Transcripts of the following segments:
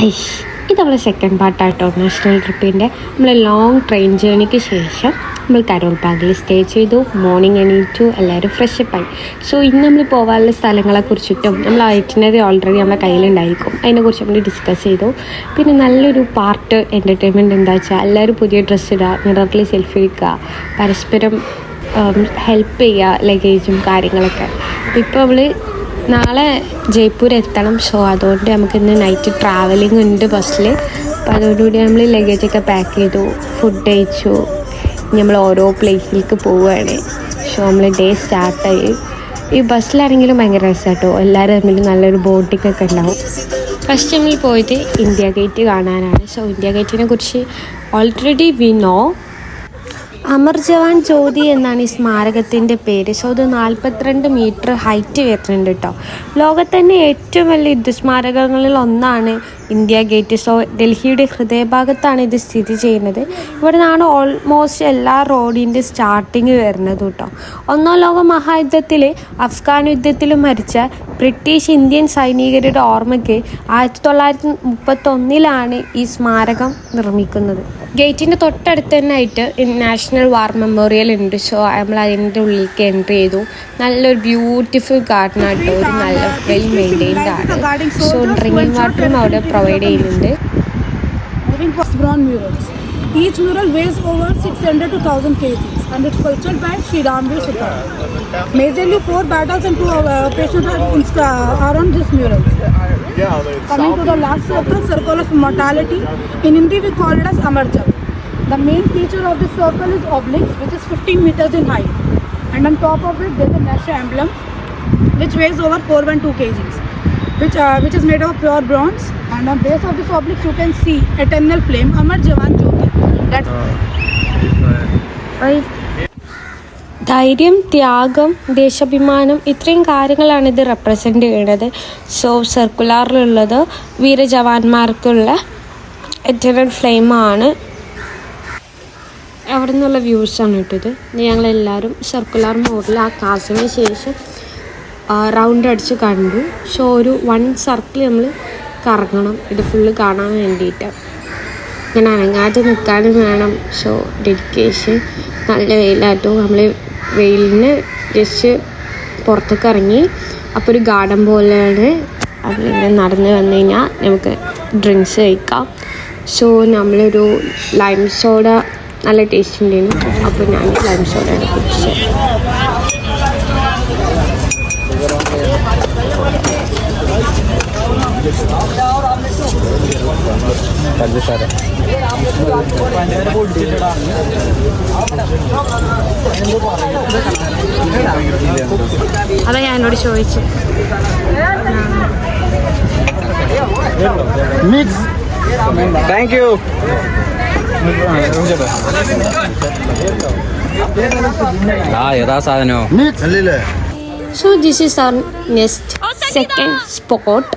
ഐഷ് ഇത് നമ്മളെ second പാർട്ടായിട്ടോ. National ട്രിപ്പിൻ്റെ നമ്മൾ ലോങ് ട്രെയിൻ ജേണിക്ക് ശേഷം നമ്മൾ കരോൾ ബാഗിൽ സ്റ്റേ ചെയ്തു. മോർണിംഗ് എണീറ്റു, എല്ലാവരും ഫ്രഷപ്പായി. സോ ഇന്ന് നമ്മൾ പോകാനുള്ള സ്ഥലങ്ങളെക്കുറിച്ചിട്ടും നമ്മൾ ഐറ്റിനറി ഓൾറെഡി നമ്മുടെ കയ്യിലുണ്ടായിരിക്കും, അതിനെക്കുറിച്ച് നമ്മൾ ഡിസ്കസ് ചെയ്തു. പിന്നെ നല്ലൊരു പാർട്ട് എൻ്റർടൈൻമെൻറ്റ് എന്താ വെച്ചാൽ എല്ലാവരും പുതിയ ഡ്രസ്സ് ഇടുക, മിററിൽ സെൽഫി എടുക്കുക, പരസ്പരം ഹെൽപ്പ് ചെയ്യുക, ലഗേജും കാര്യങ്ങളൊക്കെ. ഇപ്പോൾ നമ്മൾ നാളെ ജയ്പൂർ എത്തണം. സോ അതുകൊണ്ട് നമുക്കിന്ന് നൈറ്റ് ട്രാവലിംഗ് ഉണ്ട് ബസ്സിൽ. അപ്പോൾ അതോടുകൂടി നമ്മൾ ലഗേജൊക്കെ പാക്ക് ചെയ്തു, ഫുഡ് കഴിച്ചു. നമ്മൾ ഓരോ പ്ലേസിലേക്ക് പോവുകയാണ്. സോ നമ്മൾ ഡേ സ്റ്റാർട്ടായി. ഈ ബസ്സിലാണെങ്കിലും ഭയങ്കര രസമാട്ടോ, എല്ലാവരും തമ്മിൽ നല്ലൊരു ബോട്ടിംഗ് ഒക്കെ ഉണ്ടാവും. ഫസ്റ്റ് നമ്മൾ പോയിട്ട് ഇന്ത്യ ഗേറ്റ് കാണാനാണ്. സോ ഇന്ത്യ ഗേറ്റിനെ കുറിച്ച് already we know. Amar Jawan ജ്യോതി എന്നാണ് ഈ സ്മാരകത്തിൻ്റെ പേര്. സോ ഇത് 42 മീറ്റർ ഹൈറ്റ് വരുന്നുണ്ട് കേട്ടോ. ലോകത്ത് തന്നെ ഏറ്റവും വലിയ യുദ്ധസ്മാരകങ്ങളിൽ ഒന്നാണ് ഇന്ത്യ ഗേറ്റ്. സോ ഡൽഹിയുടെ ഹൃദയഭാഗത്താണ് ഇത് സ്ഥിതി ചെയ്യുന്നത്. ഇവിടെ നിന്നാണ് ഓൾമോസ്റ്റ് എല്ലാ റോഡിൻ്റെ സ്റ്റാർട്ടിങ് വരുന്നത് കേട്ടോ. ഒന്നാം ലോക മഹായുദ്ധത്തിൽ അഫ്ഗാൻ യുദ്ധത്തിലും മരിച്ച ബ്രിട്ടീഷ് ഇന്ത്യൻ സൈനികരുടെ ഓർമ്മയ്ക്ക് 1931 ഈ സ്മാരകം നിർമ്മിക്കുന്നത്. ഗേറ്റിൻ്റെ തൊട്ടടുത്ത് തന്നെ ആയിട്ട് നാഷണൽ വാർ മെമ്മോറിയൽ ഉണ്ട്. സോ നമ്മൾ അതിൻ്റെ ഉള്ളിലേക്ക് എൻട്രി ചെയ്തു. നല്ലൊരു ബ്യൂട്ടിഫുൾ ഗാർഡൻ ആട്ടോ, ഒരു നല്ല വെൽ മെയിൻറ്റെയിൻഡ് ആണ്. സോ ഡ്രിങ്കിങ് വാട്ടറും അവിടെ പ്രൊവൈഡ് ചെയ്യുന്നുണ്ട്. Each mural weighs over 600 to 1000 kg and it's sculptured by Sri Ramveer Sutar. Majorly 4 battles and 2 operations are on this mural. Coming to the last circle of mortality, in Hindi we call it as Amar Jawan. The main feature of this circle is oblique, which is 15 meters in height, and on top of it there is a national emblem which weighs over 412 kgs, which is made of pure bronze, and on base of this oblique you can see eternal flame Amar Jawan Jyoti. ധൈര്യം, ത്യാഗം, ദേശാഭിമാനം, ഇത്രയും കാര്യങ്ങളാണ് ഇത് represent ചെയ്യുന്നത്. So സർക്കുലാറിലുള്ളത് വീരജവാന്മാർക്കുള്ള എറ്റർണൽ ഫ്ലെയിമാണ്. അവിടെ നിന്നുള്ള വ്യൂസാണ് ഇട്ടത്. ഞങ്ങളെല്ലാവരും സർക്കുലാർ മോഡിൽ ആ ക്ലാസ്സിന് ശേഷം റൗണ്ട് അടിച്ച് കണ്ടു. സോ ഒരു 1 സർക്കിൾ നമ്മൾ കറങ്ങണം ഇത് ഫുള്ള് കാണാൻ വേണ്ടിയിട്ട്. ഇങ്ങനെ അനങ്ങാതെ നിൽക്കാനും വേണം. So dedication. നല്ല വെയിലാട്ടോ. നമ്മൾ വെയിലിന് ജസ്റ്റ് പുറത്തേക്ക് ഇറങ്ങി. അപ്പോൾ ഒരു ഗാർഡൻ പോലെയാണ്. അതിലിങ്ങനെ നടന്ന് വന്നു കഴിഞ്ഞാൽ നമുക്ക് ഡ്രിങ്ക്സ് കഴിക്കാം. സോ നമ്മളൊരു ലൈം സോഡ നല്ല ടേസ്റ്റ് ഉണ്ടായിരുന്നു. അപ്പോൾ ഞാൻ ലൈം സോഡയാണ് കുടിച്ചത്. അതാ ഞാൻ എന്നോട് ചോദിച്ചു. Thank you. ഏതാ സാധനോ? So this is our next second spot.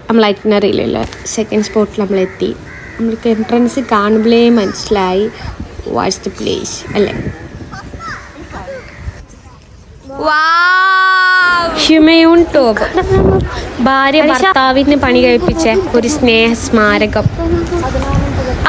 നമ്മൾ ഐറ്റിനറിയിലുള്ള സെക്കൻഡ് സ്പോട്ടിൽ നമ്മളെത്തി. നമ്മൾക്ക് എൻട്രൻസ് കാണുമ്പോഴേ മനസ്സിലായി വാട്ട്സ് ദ പ്ലേസ് അല്ലേ. ഹ്യൂമയൂൺ ടോബ്, ഭാര്യ ഭർത്താവിന് പണി കഴിപ്പിച്ച ഒരു സ്നേഹ സ്മാരകം.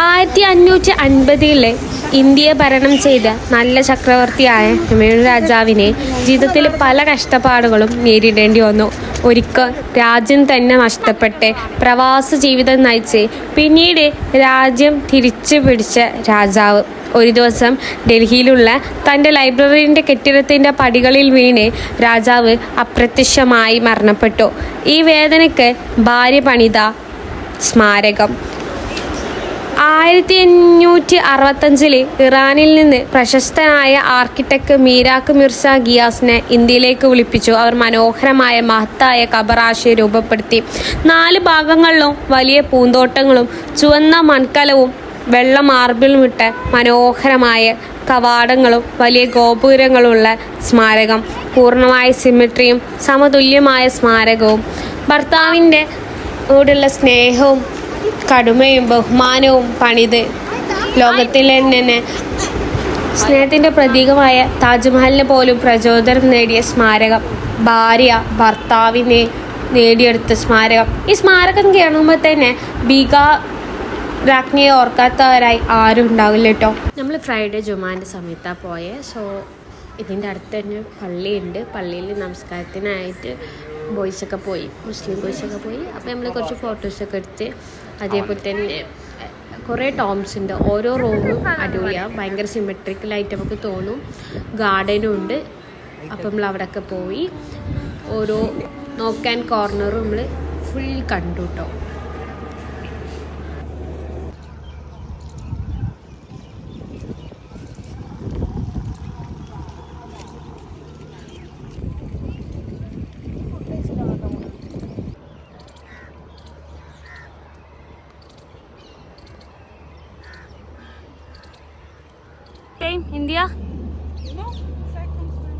1550 ഇന്ത്യയെ ഭരണം ചെയ്ത നല്ല ചക്രവർത്തിയായ ഹുമയൂൺ രാജാവിനെ ജീവിതത്തിൽ പല കഷ്ടപ്പാടുകളും നേരിടേണ്ടി വന്നു. ഒരിക്കൽ രാജ്യം തന്നെ നഷ്ടപ്പെട്ട് പ്രവാസ ജീവിതം നയിച്ച് പിന്നീട് രാജ്യം തിരിച്ചു പിടിച്ച രാജാവ് ഒരു ദിവസം ഡൽഹിയിലുള്ള തൻ്റെ ലൈബ്രറിൻ്റെ കെട്ടിടത്തിൻ്റെ പടികളിൽ വീണ് രാജാവ് അപ്രത്യക്ഷമായി മരണപ്പെട്ടു. ഈ വേദനയ്ക്ക് ഭാര്യ പണിത സ്മാരകം. 1565 ഇറാനിൽ നിന്ന് പ്രശസ്തനായ ആർക്കിടെക്ട് മീരാഖ് മിർസ ഗിയാസിനെ ഇന്ത്യയിലേക്ക് വിളിപ്പിച്ചു. അവർ മനോഹരമായ മഹത്തായ ഖബറാശയം രൂപപ്പെടുത്തി. 4 ഭാഗങ്ങളിലും വലിയ പൂന്തോട്ടങ്ങളും ചുവന്ന മൺകലവും വെള്ള മാർബിളും ഇട്ട മനോഹരമായ കവാടങ്ങളും വലിയ ഗോപുരങ്ങളുള്ള സ്മാരകം. പൂർണ്ണമായ സിമെട്രിയും സമതുല്യമായ സ്മാരകവും. ഭർത്താവിൻ്റെ ഓടുള്ള സ്നേഹവും കടുമയും ബഹുമാനവും പണിത് ലോകത്തിലെ തന്നെ സ്നേഹത്തിൻ്റെ പ്രതീകമായ താജ്മഹലിന് പോലും പ്രചോദനം നേടിയ സ്മാരകം. ഭാര്യ ഭർത്താവിനെ നേടിയെടുത്ത സ്മാരകം. ഈ സ്മാരകം കാണുമ്പോൾ തന്നെ ബീഗാർ രാജ്ഞിയെ ഓർക്കാത്തവരായി ആരും ഉണ്ടാവില്ല കേട്ടോ. നമ്മൾ ഫ്രൈഡേ ജുമാൻ്റെ സമയത്താണ് പോയത്. സോ ഇതിൻ്റെ അടുത്ത് തന്നെ പള്ളിയുണ്ട്. പള്ളിയിൽ നമസ്കാരത്തിനായിട്ട് ബോയ്സൊക്കെ പോയി, മുസ്ലിം ബോയ്സൊക്കെ പോയി. അപ്പോൾ നമ്മൾ കുറച്ച് ഫോട്ടോസൊക്കെ എടുത്ത്, അതേപോലെ തന്നെ കുറേ ടോംസ് ഉണ്ട്. ഓരോ റൂമും അടിപൊളിയാണ്, ഭയങ്കര സിമെട്രിക്കലായിട്ട് നമുക്ക് തോന്നും. ഗാർഡനും ഉണ്ട്. അപ്പം നമ്മൾ അവിടെയൊക്കെ പോയി ഓരോ നോക്കാൻ കോർണറും നമ്മൾ ഫുൾ കണ്ടു കേട്ടോ. India? No, second time.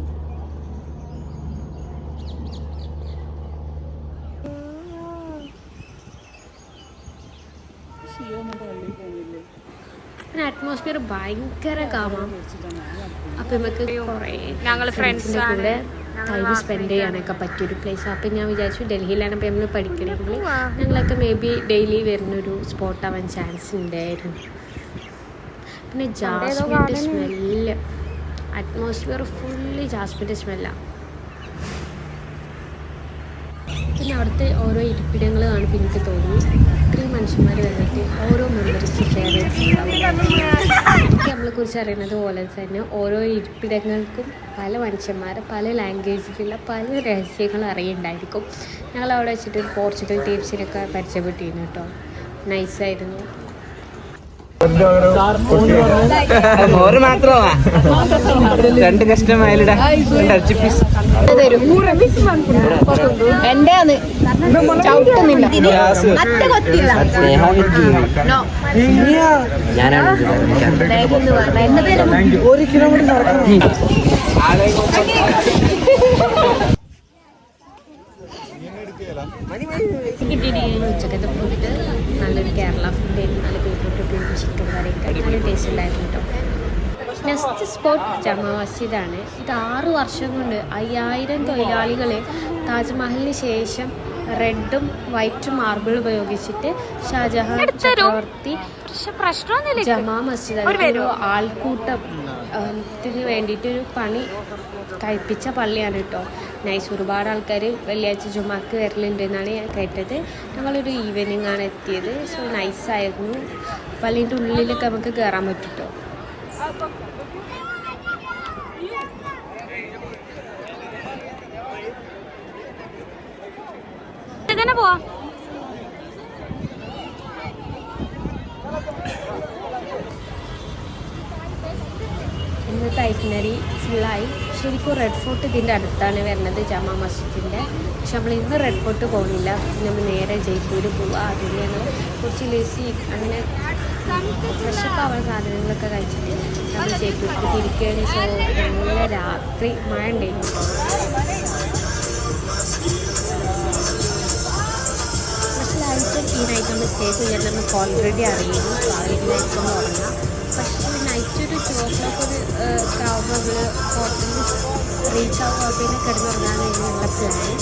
പിന്നെ അറ്റ്മോസ്ഫിയർ ഭയങ്കര കാമാണ്. അപ്പം നമുക്ക് കുറേ ഞങ്ങൾ ഫ്രണ്ട്സിൻ്റെ കൂടെ ടൈം സ്പെൻഡ് ചെയ്യാനൊക്കെ പറ്റിയൊരു പ്ലേസ്. അപ്പം ഞാൻ വിചാരിച്ചു ഡൽഹിയിലാണ് ഇപ്പം നമ്മൾ പഠിക്കണമെങ്കിൽ ഞങ്ങളൊക്കെ മേ ബി ഡെയിലി വരുന്നൊരു സ്പോട്ടാവാൻ ചാൻസ് ഉണ്ടായിരുന്നു. പിന്നെ ജാസ്മിൻ്റെ സ്മെല്ല്, അറ്റ്മോസ്ഫിയർ ഫുള്ളി ജാസ്മിൻ്റെ സ്മെല്ലാണ്. പിന്നെ അവിടുത്തെ ഓരോ ഇരിപ്പിടങ്ങൾ കാണുമ്പോൾ എനിക്ക് തോന്നി ഇത്രയും മനുഷ്യന്മാർ വന്നിട്ട് ഓരോ മെമ്മറീസ് ഷെയർ ചെയ്തിട്ടുണ്ടാവും. എനിക്ക് നമ്മളെക്കുറിച്ച് അറിയുന്നത് പോലെ തന്നെ ഓരോ ഇരിപ്പിടങ്ങൾക്കും പല മനുഷ്യന്മാർ, പല ലാംഗ്വേജിലുള്ള പല രഹസ്യങ്ങളും അറിയുന്നുണ്ടായിരിക്കും. ഞങ്ങളവിടെ വെച്ചിട്ട് പോർച്ചുഗൽ ടീംസിനൊക്കെ പരിചയപ്പെട്ടിരുന്നു കേട്ടോ. നൈസായിരുന്നു. ഒരു മാത്രമാ 2 കസ്റ്റമൈലിട ഇറച്ചി പീസ് എന്റെയാണ് ചവിട്ടുന്നില്ല. ഞാനാണ് ഉച്ചക്കത്തെ ഫുഡ് നല്ലൊരു കേരള ഫുഡായിരുന്നു. നല്ല ബീട്രൂട്ട് ചിക്കൻ കറിയൊക്കെ നല്ല ടേസ്റ്റ് ഉണ്ടായിരുന്നു കേട്ടോ. നെക്സ്റ്റ് സ്പോട്ട് ജമാ മസ്ജിദാണ്. ഇത് 6 വർഷം കൊണ്ട് 5000 തൊഴിലാളികൾ താജ്മഹലിന് ശേഷം റെഡും വൈറ്റും മാർബിൾ ഉപയോഗിച്ചിട്ട് ഷാജഹാൻ ചക്രവർത്തി ജമാ മസ്ജിദ് ഒരു ആൾക്കൂട്ടത്തിന് വേണ്ടിയിട്ടൊരു പണി കഴിപ്പിച്ച പള്ളിയാണ് കേട്ടോ. നൈസ്. ഒരുപാട് ആൾക്കാർ വെള്ളിയാഴ്ച ജുമാക്ക് വരലുണ്ട് എന്നാണ് ഞാൻ കേട്ടത്. ഞങ്ങളൊരു ഈവനിങ് ആണ് എത്തിയത്. സോ നൈസായിരുന്നു. പള്ളീൻ്റെ ഉള്ളിലൊക്കെ നമുക്ക് കയറാൻ പറ്റും കേട്ടോ. തന്നെ പോവാ. ഇന്നത്തെ ഐറ്റിനറി ഫുള്ളായി. ശരിക്കും റെഡ് ഫോർട്ട് ഇതിൻ്റെ അടുത്താണ് വരുന്നത്, ജമാ മസ്ജിദിൻ്റെ. പക്ഷെ നമ്മൾ ഇന്ന് റെഡ് ഫോർട്ട് പോകുന്നില്ല. നമ്മൾ നേരെ ജയ്പൂർ പോവുക. അതിൻ്റെയാണ് കുറച്ച് ലേസി അങ്ങനെ ഫ്രഷപ്പ് ആവാൻ സാധനങ്ങളൊക്കെ കഴിച്ചിട്ട് നമ്മൾ ജയ്പൂർക്ക് തിരിക്കുകയാണ്. സോ നല്ല രാത്രി മഴ ഉണ്ടായിരുന്നു. സ്പെഷ്യലായിട്ടും ഈ നൈറ്റ് നമ്മൾ സ്റ്റേ ചെയ്യാൻ നമുക്ക് ഓൾറെഡി അറിയുന്നു. നൈറ്റ് ഉറങ്ങാം. പക്ഷേ നൈറ്റ് ഒരു 2 o'clock ഒക്കെ ആകുമ്പോൾ നമ്മൾ ഹോട്ടലിൽ റീച്ച് ആകുമ്പോൾ പിന്നെ കിടന്നുറങ്ങാനായിരുന്നു നമ്മുടെ പ്ലാൻ.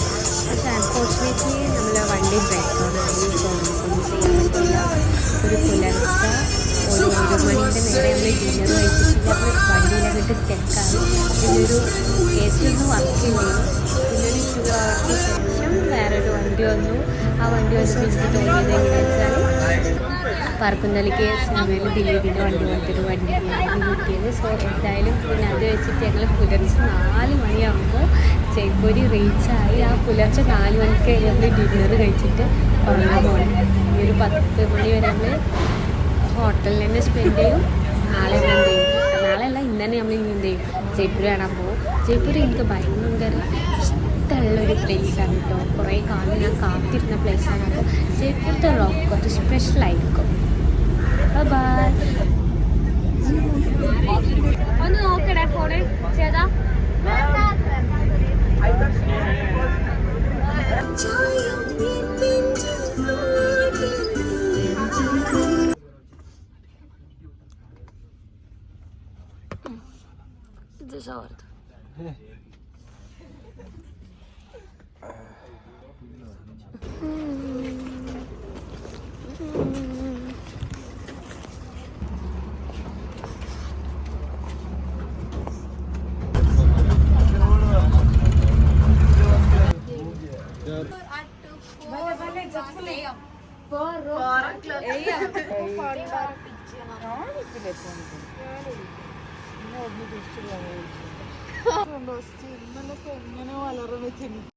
പക്ഷേ അൺഫോർച്ചുനേറ്റ്ലി നമ്മൾ വണ്ടി ബ്രേക്ക് ഡൗൺ ആയി. ഒന്നും ചെയ്യാൻ പറ്റില്ല. ഒരു പുലർച്ചെ 1 മണിൻ്റെ നേരെ നമ്മൾ ഡിന്നർ കഴിച്ചിട്ട് നമ്മൾ വണ്ടിയിലങ്ങോട്ട് സ്റ്റെക്കായി. പിന്നൊരു AC ഒന്നും വർക്ക് ചെയ്യില്ല. പിന്നൊരു 2 hours ശേഷം വേറൊരു വണ്ടി വന്നു. ആ വണ്ടി വന്നപ്പോൾ എനിക്ക് തോന്നിയത് എങ്ങനെയാണെന്ന് വെച്ചാൽ പറക്കുന്നലിക്ക് സിനിമയിൽ ദിലീപിൻ്റെ വണ്ടി പോലത്തെ ഒരു വണ്ടിയാണ് കിട്ടിയത്. സോ എന്തായാലും പിന്നെ അത് വെച്ചിട്ട് ഞങ്ങൾ പുലർച്ചെ 4 മണിയാകുമ്പോൾ ജയ്പൂർ റീച്ചായി. ആ പുലർച്ചെ 4 മണിക്ക് നമ്മൾ ഡിന്നർ കഴിച്ചിട്ട് ഉറങ്ങാൻ പോകണം. ഈ ഒരു 10 മണി വരെ നമ്മൾ ഹോട്ടലിൽ തന്നെ സ്പെൻഡ് ചെയ്യും. നാളെ എന്ത് ചെയ്യും, നാളെയല്ല ഇന്ന് തന്നെ നമ്മൾ ഇനി എന്ത് ചെയ്യും, ജയ്പൂർ കാണാൻ പോകും. ജയ്പൂർ എനിക്ക് ഭയങ്കര ഇഷ്ടമുള്ളൊരു പ്ലേസാണ് കേട്ടോ. കുറേ കാലം ഞാൻ കാത്തിരുന്ന പ്ലേസാണ്. അപ്പോൾ ജയ്പൂരത്തെ റോക്ക് കുറച്ച് സ്പെഷ്യലായിരിക്കും. ബൈ. ഒന്ന് നോക്കണേ ഫോണ് ചേതാ. ഇന്നലൊക്കെ എങ്ങനെ വളർന്നു